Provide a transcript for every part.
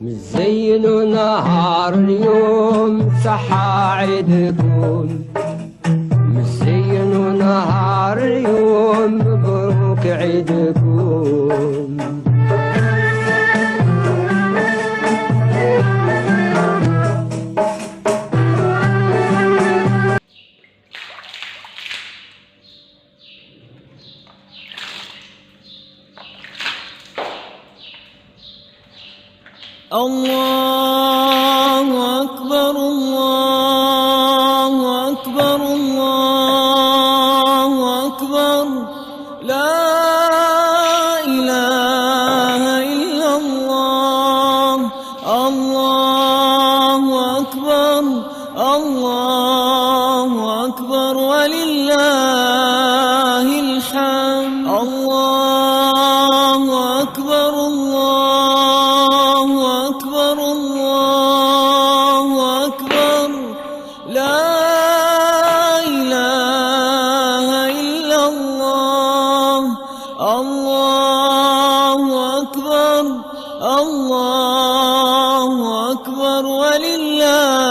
مزين ونهار اليوم صحى عيدكم، مزين ونهار اليوم مبروك عيدكم. الله أكبر الله أكبر الله أكبر، لا إله إلا الله. الله أكبر الله أكبر ولله الحمد. الله أكبر الله أكبر الله أكبر، لا إله إلا الله. الله أكبر الله أكبر ولله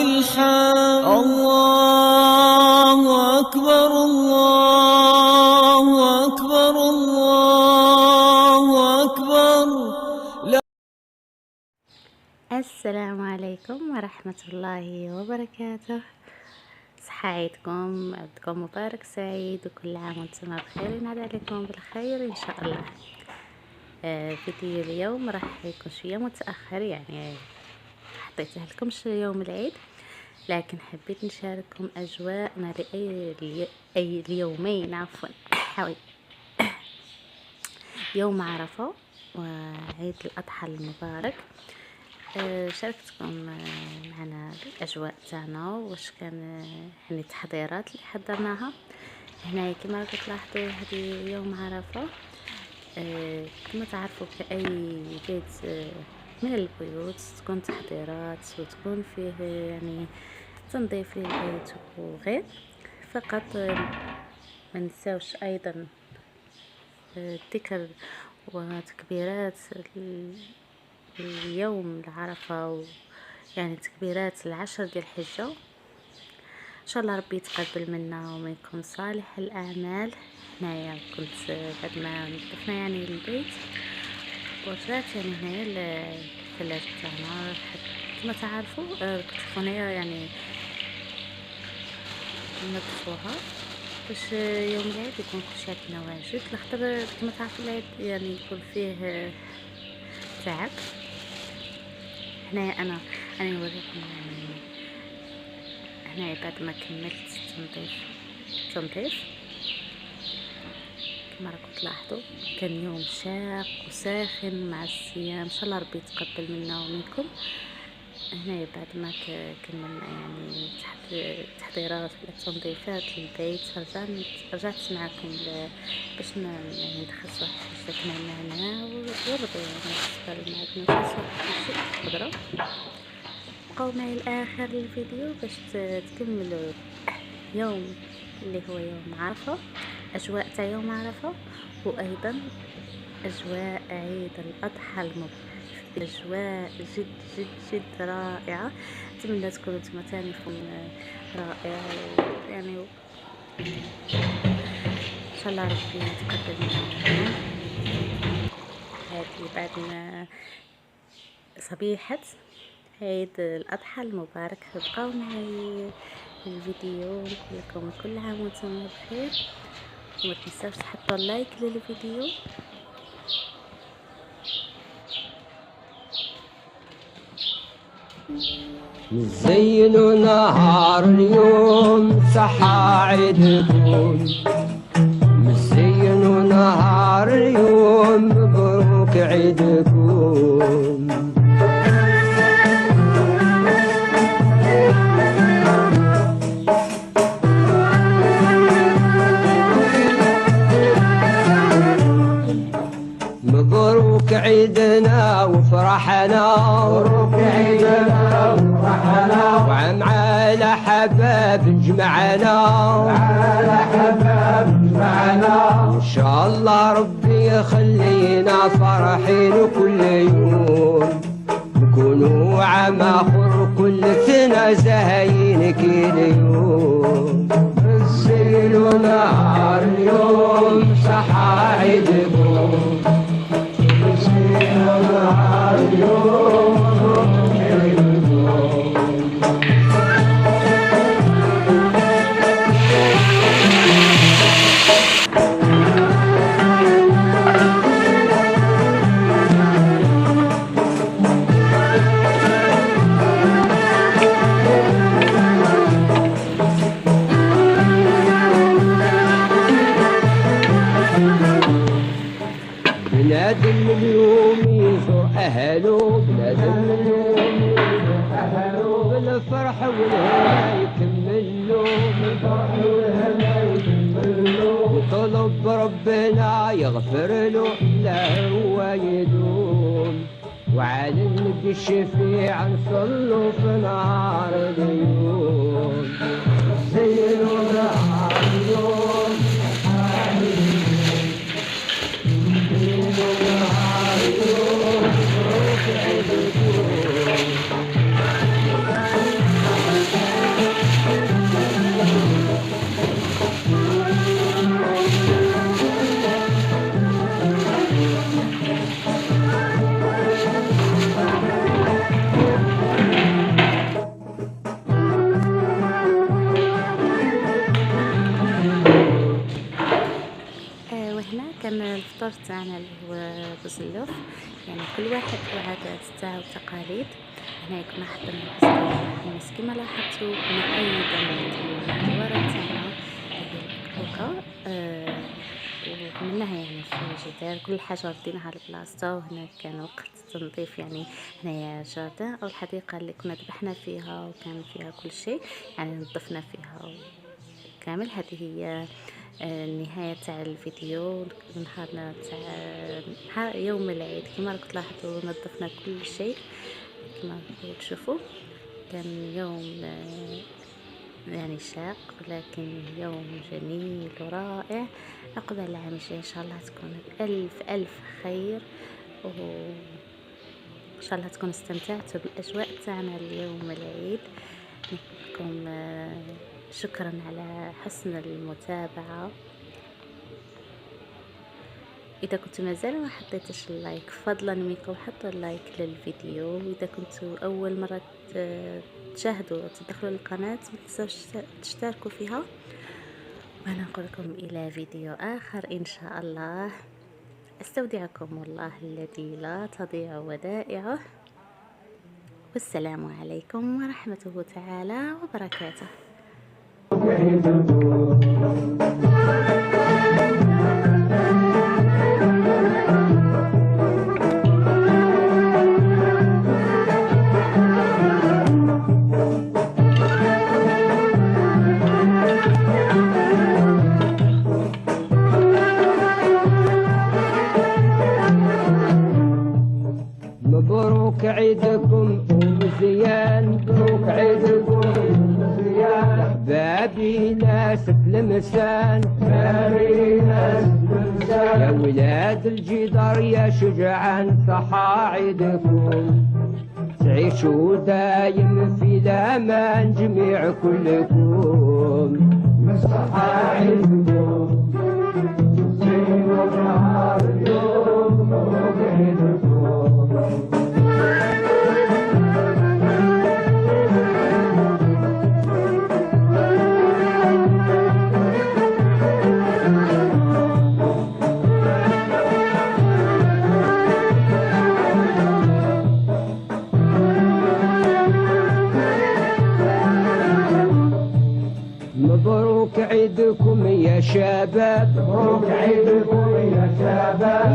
الحمد. الله أكبر الله أكبر الله أكبر. السلام عليكم ورحمة الله وبركاته. صحة عيدكم، عيدكم مبارك سعيد وكل عام وانتم بخير، ينعاد عليكم بالخير إن شاء الله. فيديو اليوم راح يكون شوية متأخر، يعني حطيته لكمش يوم العيد، لكن حبيت نشارككم أجواءنا أي اليومين عفوا يوم عرفة وعيد الأضحى المبارك. شاركتكم معنا الأجواء تاعنا واش كان يعني التحضيرات اللي حضرناها هنا. كما راكم تلاحظوا هذه يوم عرفة، كما تعرفوا كأي بيت من البيوت تكون تحضيرات وتكون فيه يعني تنظيف للبيت وغير. فقط ما نساوش أيضا ذكر وتكبيرات اليوم العرفة، يعني تكبيرات العشر ديال الحجة. ان شاء الله ربي يتقبل منا ومنكم صالح الاعمال. هنايا كنت بعد ما نظفنا يعني البيت ورجعت يعني هنايا الثلاجة تاعنا كما تعرفوا كنت هنايا يعني نظفوها باش يوم العيد يكون كلشي عندنا واجد، لخاطر كما تعرفوا العيد يعني يكون فيه تعب. هنايا انا نوريكم هنايا بعد ما كملت التنظيف كما راكم تلاحظوا. كان يوم شاق وساخن مع الصيام، ان شاء الله ربي يتقبل منا ومنكم. هنايا بعد ما كملنا يعني التحضيرات والتنظيفات للبيت رجعت معكم باش يعني ندخل واحد الحاجه مع النعناع والربيع، يعني بالنسبه للمعدنوس وكلشي خضره. بقاو معي لاخر الفيديو باش تكملوا يوم اللي هو يوم عرفه، اجواء تاع يوم عرفه، وايضا اجواء عيد الاضحى المبارك. اجواء جد جد جد رائعه، اتمنى تكونوا نتوما ثاني رائعه يعني ان شاء الله ربي يتقبل منا. هذه بعد ما صبيحه عيد الاضحى المبارك. بقاو معي الفيديو، لكم كل عام وانتم بخير، وما تنساوش تحطوا لايك للفيديو. مزين ونهار اليوم صحى عيدكم، مزين ونهار اليوم مبروك عيدكم. مبروك عيدنا وفرحنا، مبروك عيدنا وفرحنا، وعم على حباب جمعنا، على حباب جمعنا. ان شاء الله ربي يخلينا فرحين كل عام اخر كل سنة زهاين كل يوم بالزين ونهار اليوم صحا عيدكم بالزين ونهار اليوم بلادم اليوم يزور أهله بلادم اليوم يزور أهله بالفرح والهنا يكملوا بالفرح والهنا يكملوا وطلب ربنا يغفر له لا هو يدوم وعلى النبي الشفيع نصلوا في نهار اليوم زينوا نهار اليوم وهنا كان الفطور تاعنا اللي هو بوزلوف، يعني كل واحد وعادات تاعو وتقاليد. هنا كنا حضرنا بوزلوف كما لاحظتوا، كنا ايضا الورا تاعنا هكا وعملناها يعني في الجدار، كل حاجه رديناها لبلاصتها. وهنا كان وقت تنظيف، يعني هنايا جاردان او الحديقه اللي كنا ذبحنا فيها وكان فيها كل شيء، يعني نظفنا فيها كامل. هذه هي النهاية تاع الفيديو نهارنا تاع يوم العيد. كما راكم تلاحظوا نظفنا كل شيء كما تشوفوا. كان يوم يعني شاق ولكن يوم جميل ورائع. عقبال العام الجاي ان شاء الله تكون الف خير، وان شاء الله تكونوا استمتعتوا بالاجواء تاعنا اليوم العيد. لكم شكرا على حسن المتابعة. إذا كنتم مازال ما حطيتش اللايك فضلا منكم حطوا اللايك للفيديو. وإذا كنتوا أول مرة تشاهدوا تدخلوا للقناة ما تنسوش تشتركوا فيها. وأنا نقول لكم إلى فيديو آخر إن شاء الله. استودعكم الله الذي لا تضيع ودائعه، والسلام عليكم ورحمته تعالى وبركاته. مبروك عيدكم ومزيان، مبروك عيدكم ومزيان، احبابي ناس بلمسان، احبابي ناس بلمسان، يا ولاد الجدار يا شجعان صحا عيدكم، تعيشوا دايم في الامان جميع كلكم، صحا عيدكم زينوا نهار اليوم مبروك عيدكم. مبروك عيدكم يا شباب، مبروك عيدكم يا شباب.